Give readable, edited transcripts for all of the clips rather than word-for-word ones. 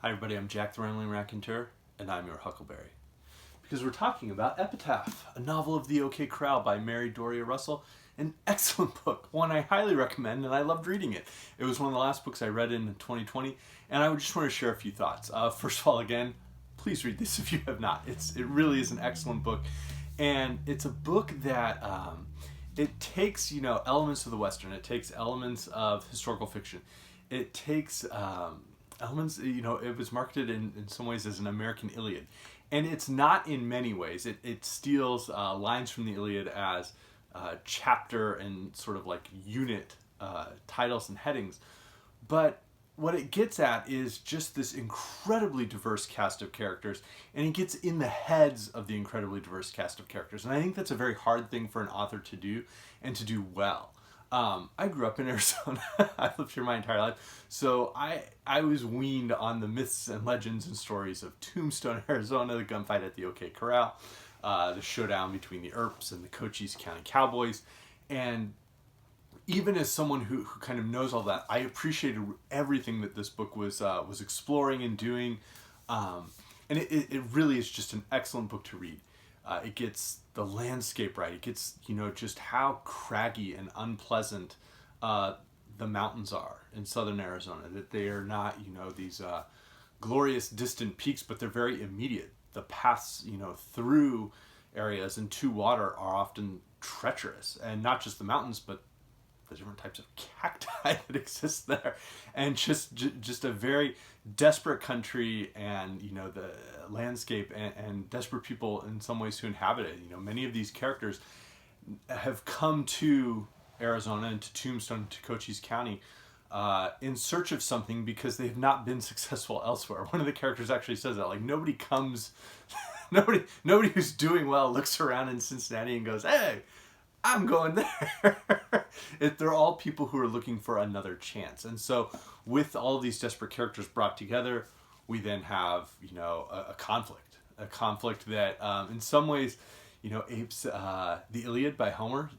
Hi everybody, I'm Jack the Rambling Raconteur, and I'm your Huckleberry. Because we're talking about Epitaph, a novel of the OK Corral by Mary Doria Russell. An excellent book, one I highly recommend, and I loved reading it. It was one of the last books I read in 2020, and I just want to share a few thoughts. First of all, again, please read this if you have not. It really is an excellent book, and it's a book that it takes elements of the Western, it takes elements of historical fiction, it takes elements, it was marketed in some ways as an American Iliad. And it's not in many ways. It steals lines from the Iliad as chapter and sort of like unit titles and headings. But what it gets at is just this incredibly diverse cast of characters, and it gets in the heads of the incredibly diverse cast of characters. And I think that's a very hard thing for an author to do, and to do well. I grew up in Arizona. I've lived here my entire life. So I was weaned on the myths and legends and stories of Tombstone, Arizona, the gunfight at the OK Corral, the showdown between the Earps and the Cochise County Cowboys. And even as someone who kind of knows all that, I appreciated everything that this book was exploring and doing. And it really is just an excellent book to read. It gets the landscape right. It gets, just how craggy and unpleasant the mountains are in southern Arizona. That they are not, these glorious distant peaks, but they're very immediate. The paths, through areas and to water are often treacherous. And not just the mountains, but the different types of cacti that exist there. And just a very desperate country, and the landscape and desperate people in some ways who inhabit it. Many of these characters have come to Arizona and to Tombstone, to Cochise County in search of something because they have not been successful elsewhere. One of the characters actually says that, like, nobody comes nobody who's doing well looks around in Cincinnati and goes, hey, I'm going there. They're all people who are looking for another chance. And so with all of these desperate characters brought together, we then have, a conflict that in some ways, apes the Iliad by Homer,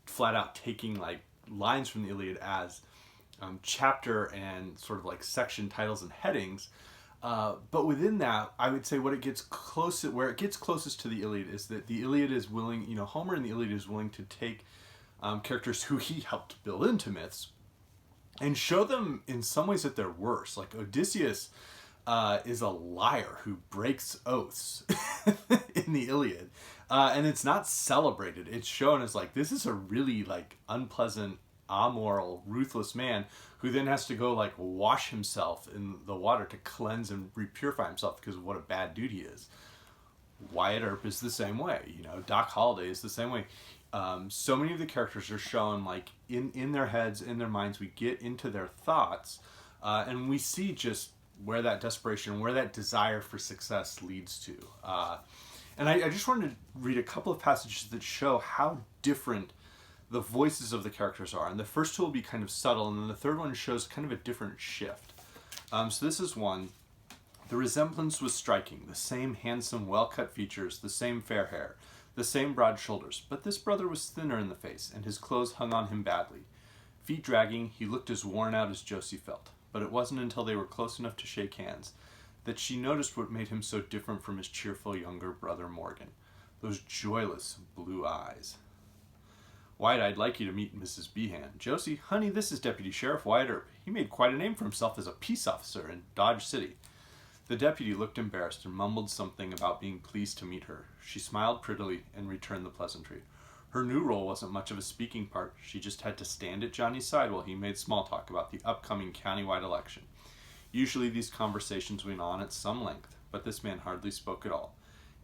flat out taking like lines from the Iliad as chapter and sort of like section titles and headings. But within that, I would say where it gets closest to the Iliad is that the Iliad is willing, Homer in the Iliad is willing to take characters who he helped build into myths and show them in some ways at their worst. Like Odysseus is a liar who breaks oaths in the Iliad. And it's not celebrated. It's shown as like, this is a really like unpleasant, amoral, ruthless man who then has to go like wash himself in the water to cleanse and repurify himself because of what a bad dude he is. Wyatt Earp is the same way. Doc Holliday is the same way. So many of the characters are shown like in their heads, in their minds. We get into their thoughts, and we see just where that desperation, where that desire for success leads to. And I just wanted to read a couple of passages that show how different the voices of the characters are. And the first two will be kind of subtle, and then the third one shows kind of a different shift. So this is one. The resemblance was striking. The same handsome, well-cut features, the same fair hair, the same broad shoulders. But this brother was thinner in the face, and his clothes hung on him badly. Feet dragging, he looked as worn out as Josie felt. But it wasn't until they were close enough to shake hands that she noticed what made him so different from his cheerful younger brother Morgan. Those joyless blue eyes. Wyatt, I'd like you to meet Mrs. Behan. Josie, honey, this is Deputy Sheriff Wyatt Earp. He made quite a name for himself as a peace officer in Dodge City. The deputy looked embarrassed and mumbled something about being pleased to meet her. She smiled prettily and returned the pleasantry. Her new role wasn't much of a speaking part. She just had to stand at Johnny's side while he made small talk about the upcoming countywide election. Usually these conversations went on at some length, but this man hardly spoke at all.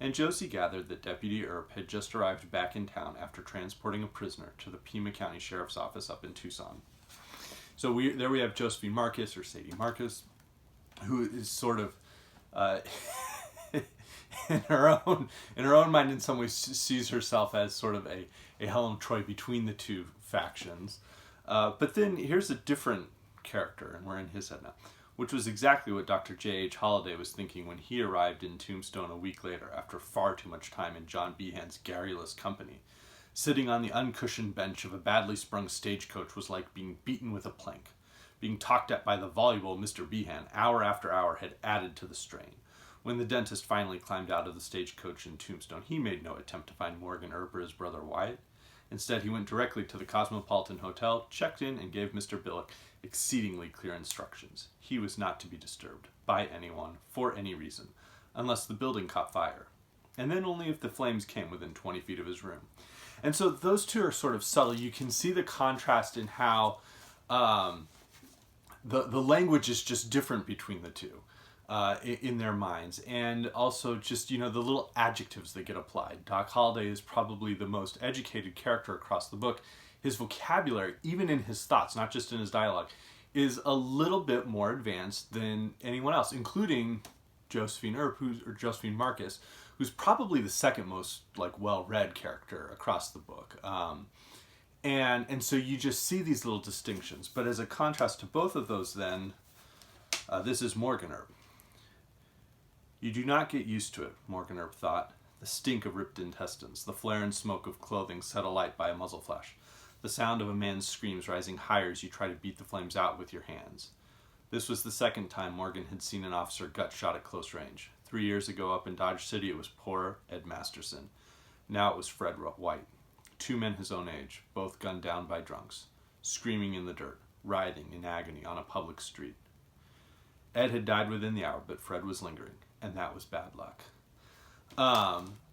And Josie gathered that Deputy Earp had just arrived back in town after transporting a prisoner to the Pima County Sheriff's Office up in Tucson. So there we have Josephine Marcus, or Sadie Marcus, who is sort of in her own mind in some ways sees herself as sort of a Helen of Troy between the two factions. But then here's a different character, and we're in his head now, which was exactly what Dr. J.H. Holliday was thinking when he arrived in Tombstone a week later after far too much time in John Behan's garrulous company. Sitting on the uncushioned bench of a badly sprung stagecoach was like being beaten with a plank. Being talked at by the voluble Mr. Behan hour after hour had added to the strain. When the dentist finally climbed out of the stagecoach in Tombstone, he made no attempt to find Morgan Earp or his brother Wyatt. Instead, he went directly to the Cosmopolitan Hotel, checked in, and gave Mr. Billick exceedingly clear instructions. He was not to be disturbed by anyone for any reason, unless the building caught fire, and then only if the flames came within 20 feet of his room. And so those two are sort of subtle. You can see the contrast in how the language is just different between the two in their minds, and also just, the little adjectives that get applied. Doc Holliday is probably the most educated character across the book. His vocabulary, even in his thoughts, not just in his dialogue, is a little bit more advanced than anyone else, including Josephine Marcus, who's probably the second most well-read character across the book. And so you just see these little distinctions. But as a contrast to both of those, then, this is Morgan Earp. You do not get used to it, Morgan Earp thought. The stink of ripped intestines, the flare and smoke of clothing set alight by a muzzle flash, the sound of a man's screams rising higher as you try to beat the flames out with your hands. This was the second time Morgan had seen an officer gut shot at close range. 3 years ago up in Dodge City, it was poor Ed Masterson. Now it was Fred White. 2 men his own age, both gunned down by drunks, screaming in the dirt, writhing in agony on a public street. Ed had died within the hour, but Fred was lingering, and that was bad luck.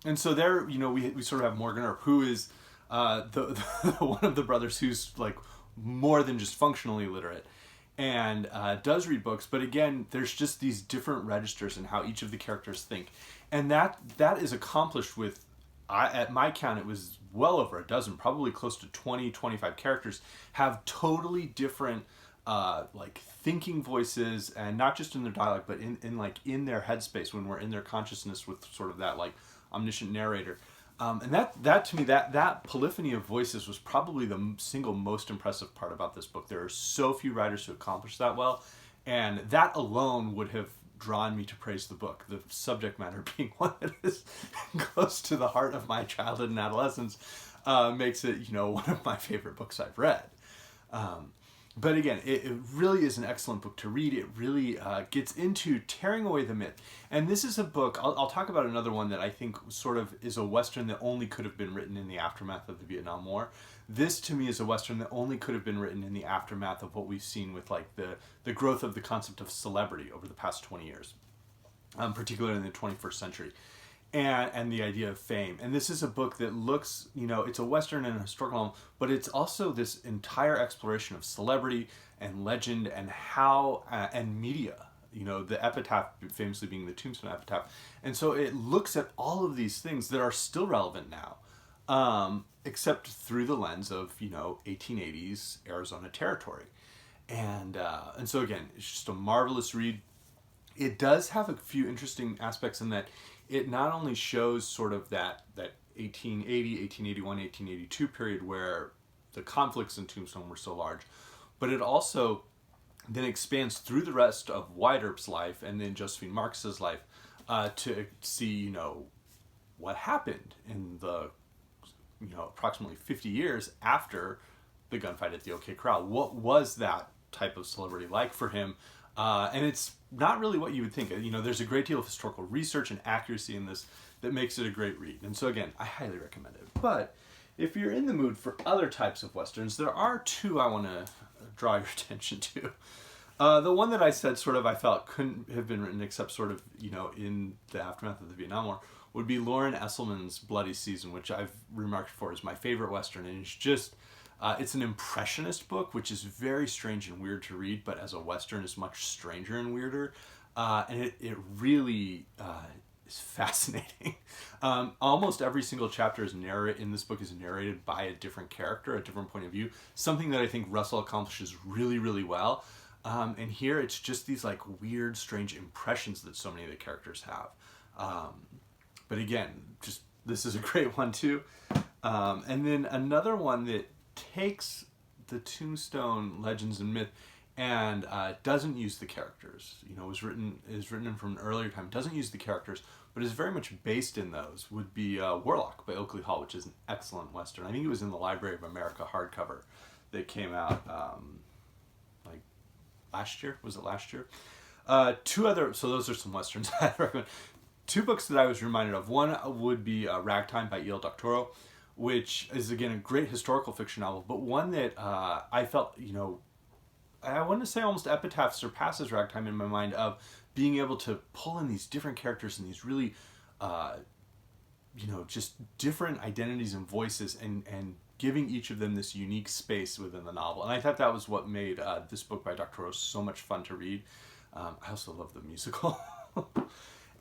And so there, we sort of have Morgan Earp, who is the one of the brothers who's more than just functionally literate, and does read books. But again, there's just these different registers in how each of the characters think, and that is accomplished with, at my count, it was well over a dozen, probably close to 20, 25 characters have totally different thinking voices, and not just in their dialogue, but in their headspace when we're in their consciousness with sort of that omniscient narrator. And that to me, that polyphony of voices was probably the single most impressive part about this book. There are so few writers who accomplish that well, and that alone would have drawn me to praise the book. The subject matter being one that is close to the heart of my childhood and adolescence makes it, one of my favorite books I've read. But again, it really is an excellent book to read. It really gets into tearing away the myth. And this is a book, I'll talk about another one that I think sort of is a Western that only could have been written in the aftermath of the Vietnam War. This, to me, is a Western that only could have been written in the aftermath of what we've seen with the growth of the concept of celebrity over the past 20 years, particularly in the 21st century. And the idea of fame. And this is a book that looks, it's a Western and a historical novel, but it's also this entire exploration of celebrity and legend and how, and media, the Epitaph famously being the Tombstone Epitaph. And so it looks at all of these things that are still relevant now, except through the lens of, 1880s Arizona territory. And so again, it's just a marvelous read. It does have a few interesting aspects in that it not only shows sort of that 1880, 1881, 1882 period where the conflicts in Tombstone were so large, but it also then expands through the rest of Wyatt Earp's life and then Josephine Marcus's life to see, what happened in the, approximately 50 years after the gunfight at the OK Corral. What was that type of celebrity like for him? And it's not really what you would think. There's a great deal of historical research and accuracy in this that makes it a great read. And so again, I highly recommend it. But if you're in the mood for other types of Westerns, there are 2 I want to draw your attention to. The one that I said I felt couldn't have been written except sort of, in the aftermath of the Vietnam War would be Loren Estleman's Bloody Season, which I've remarked for as my favorite Western. And it's just... it's an impressionist book, which is very strange and weird to read, but as a Western is much stranger and weirder. And it really is fascinating. Almost every single chapter in this book is narrated by a different character, a different point of view, something that I think Russell accomplishes really, really well. And here it's just these weird, strange impressions that so many of the characters have. But again, this is a great one too. And then another one that takes the Tombstone legends and myth and doesn't use the characters. Is written from an earlier time. Doesn't use the characters, but is very much based in those. Would be Warlock by Oakley Hall, which is an excellent Western. I think it was in the Library of America hardcover that came out last year. Was it last year? Two other, so those are some Westerns I'd recommend. Two books that I was reminded of. One would be Ragtime by Doctorow, which is, again, a great historical fiction novel, but one that I felt, I want to say almost Epitaph surpasses Ragtime in my mind, of being able to pull in these different characters and these really, just different identities and voices, and giving each of them this unique space within the novel. And I thought that was what made this book by Doctorow so much fun to read. I also love the musical.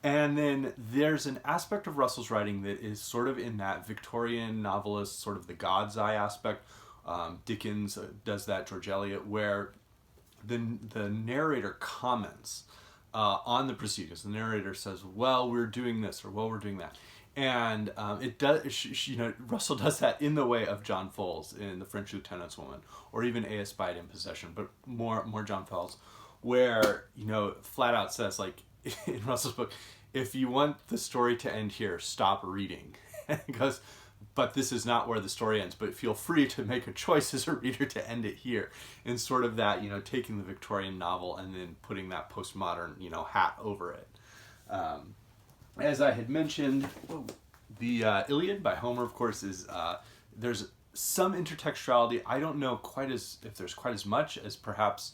And then there's an aspect of Russell's writing that is sort of in that Victorian novelist, sort of the God's eye aspect. Dickens does that, George Eliot, where the narrator comments on the proceedings. The narrator says, well, we're doing this, or well, we're doing that. And it does, Russell does that in the way of John Fowles in The French Lieutenant's Woman, or even A Spied in Possession, but more John Fowles, where, flat out says, like, in Russell's book, if you want the story to end here, stop reading. Because, but this is not where the story ends, but feel free to make a choice as a reader to end it here. And sort of that, taking the Victorian novel and then putting that postmodern, hat over it. As I had mentioned, the Iliad by Homer, of course, is, there's some intertextuality. I don't know if there's quite as much as perhaps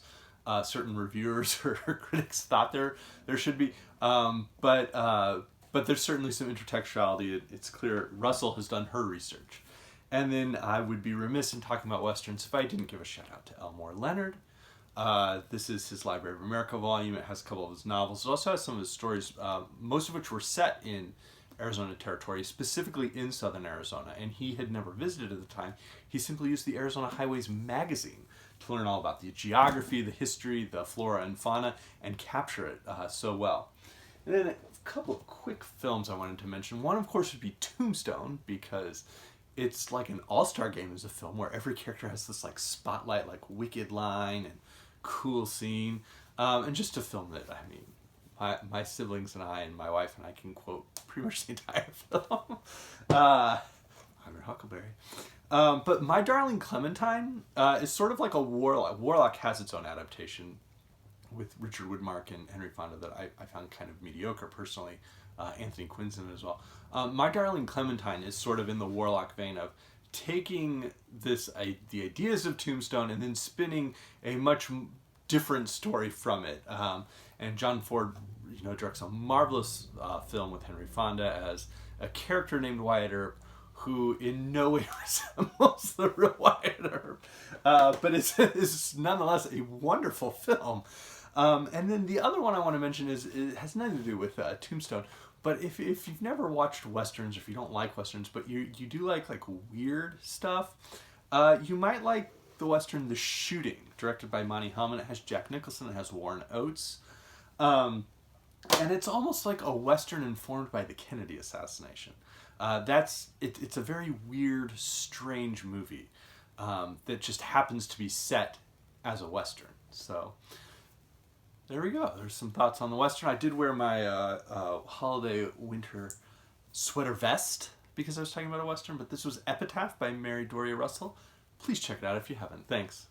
certain reviewers or critics thought there should be, but there's certainly some intertextuality. It's clear Russell has done her research. And then I would be remiss in talking about Westerns if I didn't give a shout out to Elmore Leonard. This is his Library of America volume. It has a couple of his novels. It also has some of his stories, most of which were set in Arizona territory, specifically in southern Arizona. And he had never visited at the time. He simply used the Arizona Highways magazine to learn all about the geography, the history, the flora and fauna, and capture it so well. And then a couple of quick films I wanted to mention. One, of course, would be Tombstone, because it's like an all-star game as a film where every character has this like spotlight, like wicked line and cool scene. And just a film that, my siblings and I and my wife and I can quote pretty much the entire film. I'm your Huckleberry. But My Darling Clementine is sort of like a Warlock. Warlock has its own adaptation with Richard Widmark and Henry Fonda that I found kind of mediocre personally. Anthony Quinn's in it as well. My Darling Clementine is sort of in the Warlock vein of taking the ideas of Tombstone and then spinning a much different story from it. And John Ford, directs a marvelous film with Henry Fonda as a character named Wyatt Earp, who in no way resembles the real Wyatt Earp, but it's nonetheless a wonderful film. And then the other one I want to mention it has nothing to do with Tombstone, but if you've never watched Westerns, or if you don't like Westerns, but you do like weird stuff, you might like the Western The Shooting, directed by Monte Hellman. It has Jack Nicholson, it has Warren Oates. And it's almost like a Western informed by the Kennedy assassination. It's a very weird, strange movie that just happens to be set as a Western. So there we go. There's some thoughts on the Western. I did wear my holiday winter sweater vest because I was talking about a Western, but this was Epitaph by Mary Doria Russell. Please check it out if you haven't. Thanks.